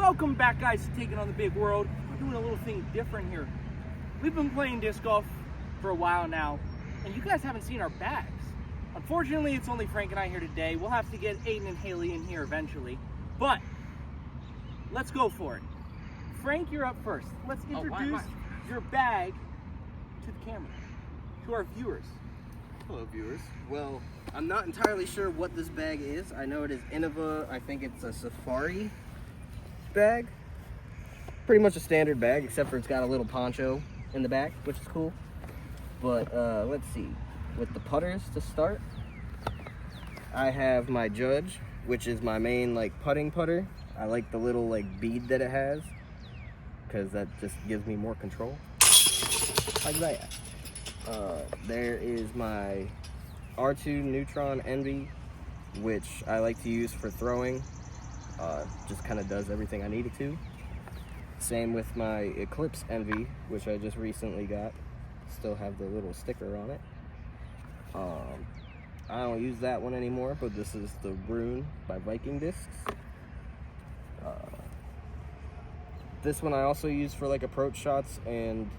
Welcome back, guys, to Taking on the Big World. We're doing a little thing different here. We've been playing disc golf for a while now, and you guys haven't seen our bags. Unfortunately, it's only Frank and I here today. We'll have to get Aiden and Haley in here eventually, but let's go for it. Frank, you're up first. Let's introduce your bag to the camera, to our viewers. Hello, viewers. Well, I'm not entirely sure what this bag is. I know it is Innova. I think it's a safari bag. Pretty much a standard bag, except for it's got a little poncho in the back, which is cool. But let's see. With the putters to start, I have my Judge, which is my main putting putter. I like the little bead that it has, because that just gives me more control. Like that. There is my R2 Neutron Envy, which I like to use for throwing. Just kind of does everything I need it to. Same with my Eclipse Envy, which I just recently got. Still have the little sticker on it. I don't use that one anymore, but this is the Rune by Viking Discs. This one I also use for approach shots and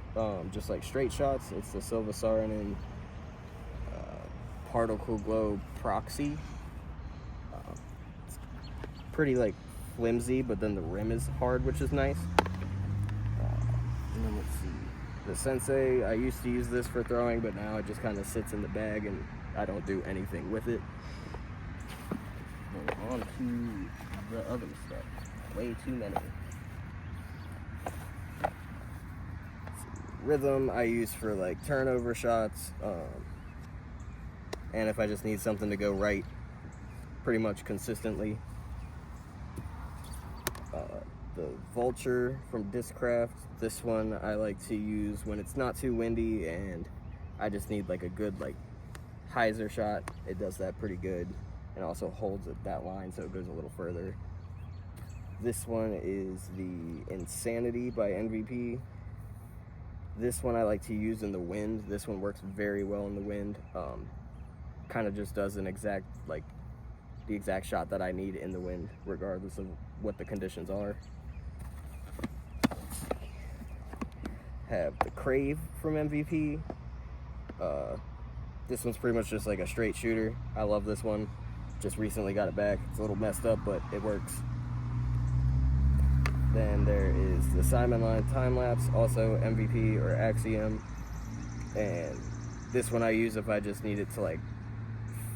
just straight shots. It's the Silva Saarinen Particle Glow Proxy. It's pretty flimsy, but then the rim is hard, which is nice. And then let's see. The Sensei, I used to use this for throwing, but now it just kind of sits in the bag and I don't do anything with it. And on to the other stuff. Way too many. Rhythm I use for turnover shots, and if I just need something to go right pretty much consistently. The Vulture from Discraft, this one I like to use when it's not too windy and I just need a good hyzer shot. It does that pretty good and also holds it that line so it goes a little further. This one is the Insanity by MVP. This one I like to use in the wind. This one works very well in the wind. Kind of just does an exact, the exact shot that I need in the wind, regardless of what the conditions are. Have the Crave from MVP. This one's pretty much just a straight shooter. I love this one. Just recently got it back. It's a little messed up, but it works. Then there is the Simon Line Time Lapse, also MVP or Axiom. And this one I use if I just need it to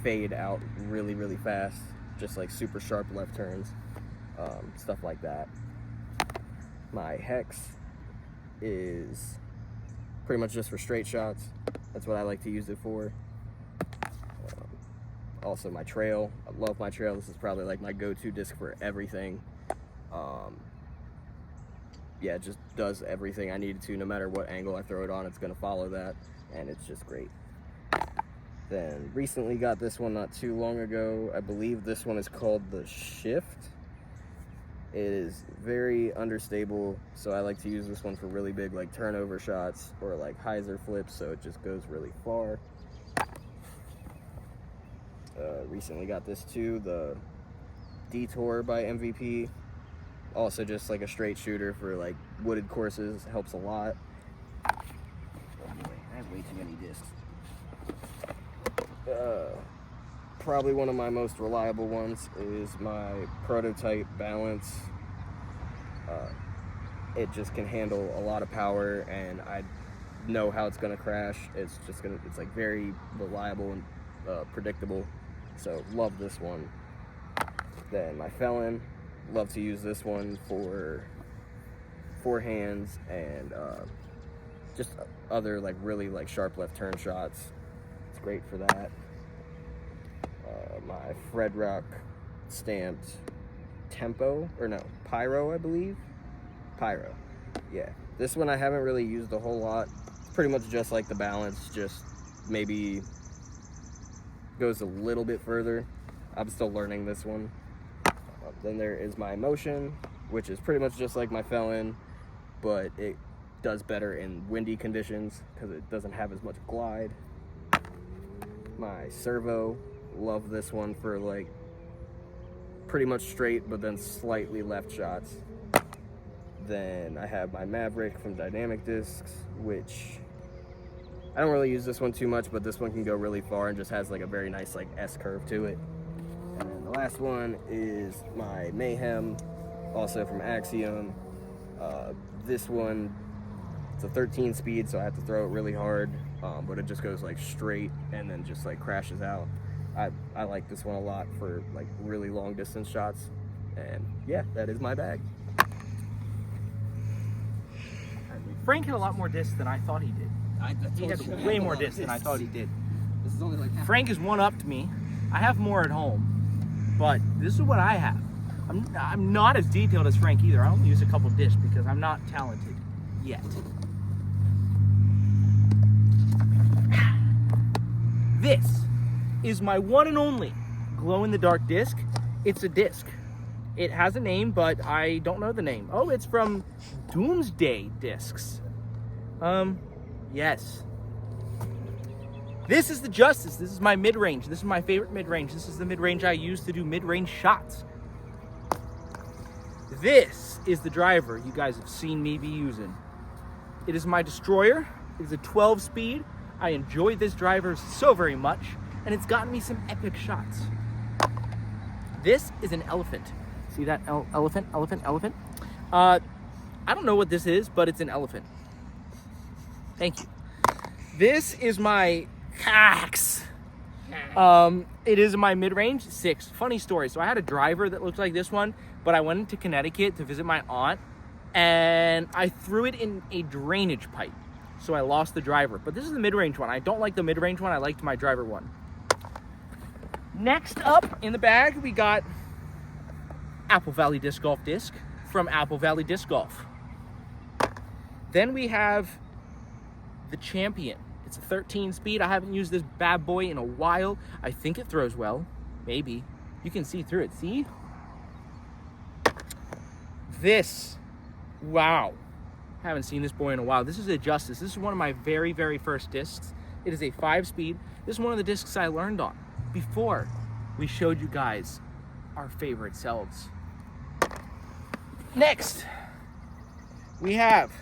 fade out really, really fast. Just super sharp left turns, stuff like that. My Hex is pretty much just for straight shots. That's what I like to use it for. Also my Trail. I love my Trail. This is probably my go-to disc for everything. Yeah, it just does everything I need it to. No matter what angle I throw it on, it's gonna follow that, and it's just great. Then recently got this one not too long ago. I believe this one is called the Shift. It is very understable, so I like to use this one for really big turnover shots or hyzer flips, so it just goes really far. Recently got this too, the Detour by MVP. Also just a straight shooter for wooded courses, helps a lot. Oh boy, I have way too many discs. Probably one of my most reliable ones is my Prototype Balance. It just can handle a lot of power, and I know how it's gonna crash. It's very reliable and predictable. So love this one. Then my Felon, love to use this one for forehands and just other really sharp left turn shots. It's great for that. My Fred Rock stamped Tempo, or no, Pyro, I believe. Pyro, yeah. This one I haven't really used a whole lot. It's pretty much just the Balance, just maybe goes a little bit further. I'm still learning this one. Then there is my Motion, which is pretty much just like my Felon, but it does better in windy conditions because it doesn't have as much glide. My Servo, love this one for pretty much straight but then slightly left shots. Then I have my Maverick from Dynamic Discs, which I don't really use this one too much, but this one can go really far and just has like a very nice like S curve to it. And then the last one is my Mayhem, also from Axiom. This one, it's a 13 speed, so I have to throw it really hard, but it just goes like straight and then just like crashes out. I like this one a lot for like really long distance shots. And yeah, that is my bag. Frank had a lot more discs than I thought he did. He had way more discs than I thought he did. This is only like half. Frank has one-upped me. I have more at home, but this is what I have. I'm not as detailed as Frank either. I only use a couple discs because I'm not talented yet. This is my one and only glow-in-the-dark disc. It's a disc. It has a name, but I don't know the name. Oh, it's from Doomsday Discs. Yes. This is the Justice. This is my mid-range. This is my favorite mid-range. This is the mid-range I use to do mid-range shots. This is the driver you guys have seen me be using. It is my Destroyer. It is a 12 speed. I enjoy this driver so very much, and it's gotten me some epic shots. This is an Elephant. See that elephant? I don't know what this is, but it's an elephant. Thank you. This is my Cax. It is my mid-range 6. Funny story. So I had a driver that looked like this one, but I went into Connecticut to visit my aunt, and I threw it in a drainage pipe. So I lost the driver. But this is the mid-range one. I don't like the mid-range one. I liked my driver one. Next up in the bag, we got Apple Valley Disc Golf disc from Apple Valley Disc Golf. Then we have the Champion. It's a 13 speed. I haven't used this bad boy in a while. I think it throws well. Maybe. You can see through it. See? This. Wow. Haven't seen this boy in a while. This is a Justice. This is one of my very, very first discs. It is a 5 speed. This is one of the discs I learned on before we showed you guys our favorite selves. Next, we have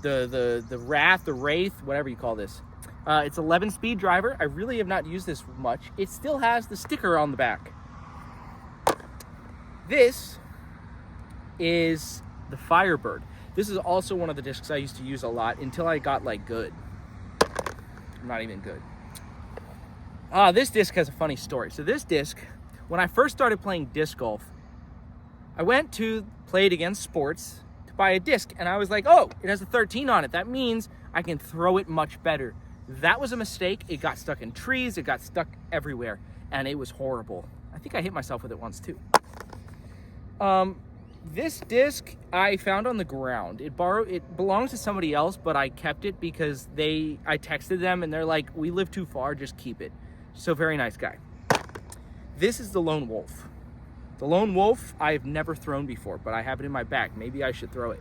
the Wrath, the Wraith, whatever you call this. It's 11 speed driver. I really have not used this much. It still has the sticker on the back. This is the Firebird. This is also one of the discs I used to use a lot until I got like good. I'm not even good. This disc has a funny story. So this disc, when I first started playing disc golf, I went to Play It Against Sports to buy a disc, and I was like, oh, it has a 13 on it. That means I can throw it much better. That was a mistake. It got stuck in trees. It got stuck everywhere, and it was horrible. I think I hit myself with it once too. This disc I found on the ground. It belongs to somebody else, but I kept it because I texted them, and they're like, we live too far, just keep it. So very nice guy. This is the Lone Wolf. The Lone Wolf I've never thrown before, but I have it in my bag. Maybe I should throw it.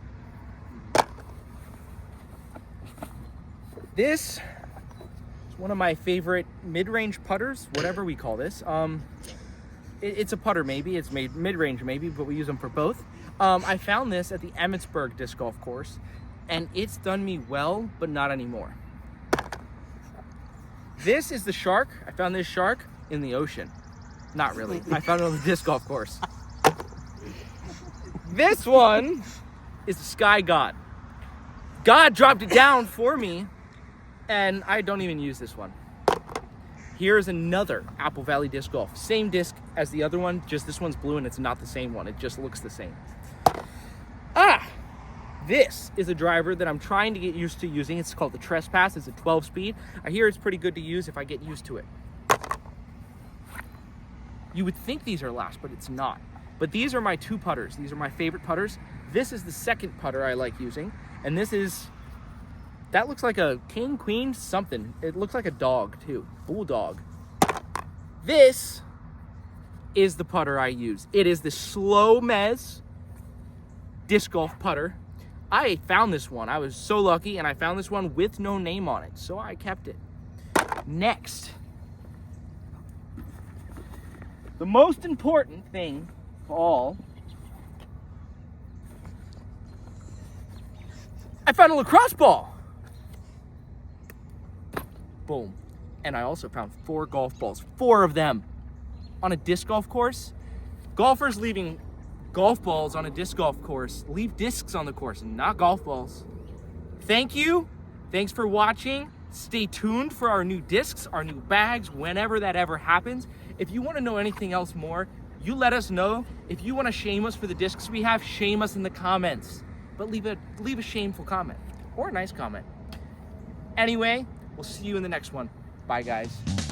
This is one of my favorite mid-range putters, whatever we call this. It's a putter maybe, it's made mid-range maybe, but we use them for both. I found this at the Emmitsburg Disc Golf Course, and it's done me well, but not anymore. This is the Shark. I found this Shark in the ocean. Not really. I found it on the disc golf course. This one is the Sky God. God dropped it down for me, and I don't even use this one. Here's another Apple Valley Disc Golf. Same disc as the other one, just this one's blue and it's not the same one. It just looks the same. This is a driver that I'm trying to get used to using. It's called the Trespass. It's a 12 speed. I hear it's pretty good to use if I get used to it. You would think these are last, but it's not. But these are my 2 putters. These are my favorite putters. This is the second putter I like using. And that looks like a king, queen, something. It looks like a dog too, bulldog. This is the putter I use. It is the Slow Mez disc golf putter. I found this one. I was so lucky, and I found this one with no name on it, so I kept it. Next, the most important thing of all I found a lacrosse ball. Boom. And I also found 4 golf balls, 4 of them on a disc golf course. Golfers leaving golf balls on a disc golf course leave discs on the course, not golf balls. Thank you. Thanks for watching. Stay tuned for our new discs, our new bags, whenever that ever happens. If you want to know anything else more, you let us know. If you want to shame us for the discs we have, shame us in the comments. But leave a shameful comment or a nice comment. Anyway, we'll see you in the next one. Bye, guys.